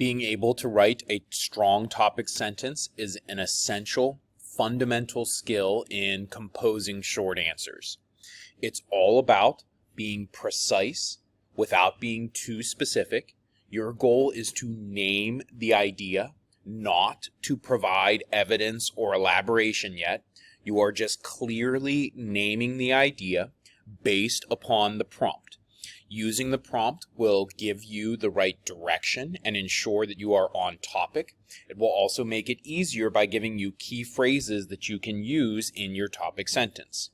Being able to write a strong topic sentence is an essential, fundamental skill in composing short answers. It's all about being precise without being too specific. Your goal is to name the idea, not to provide evidence or elaboration yet. You are just clearly naming the idea based upon the prompt. Using the prompt will give you the right direction and ensure that you are on topic. It will also make it easier by giving you key phrases that you can use in your topic sentence.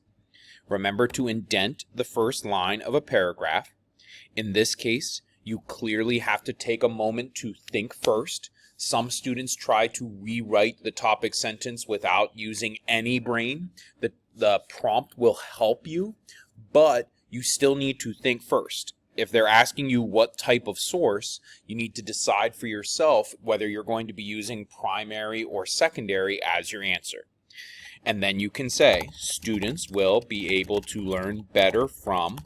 Remember to indent the first line of a paragraph. In this case, you clearly have to take a moment to think first. Some students try to rewrite the topic sentence without using any brain. The prompt will help you, but you still need to think first. If they're asking you what type of source, you need to decide for yourself whether you're going to be using primary or secondary as your answer. And then you can say, students will be able to learn better from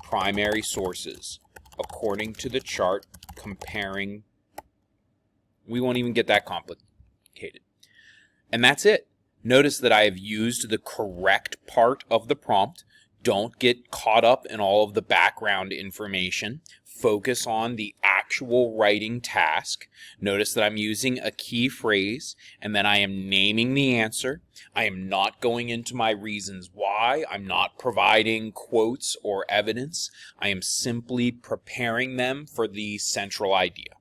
primary sources, according to the chart comparing. We won't even get that complicated. And that's it. Notice that I have used the correct part of the prompt. Don't get caught up in all of the background information. Focus on the actual writing task. Notice that I'm using a key phrase and then I am naming the answer. I am not going into my reasons why. I'm not providing quotes or evidence. I am simply preparing them for the central idea.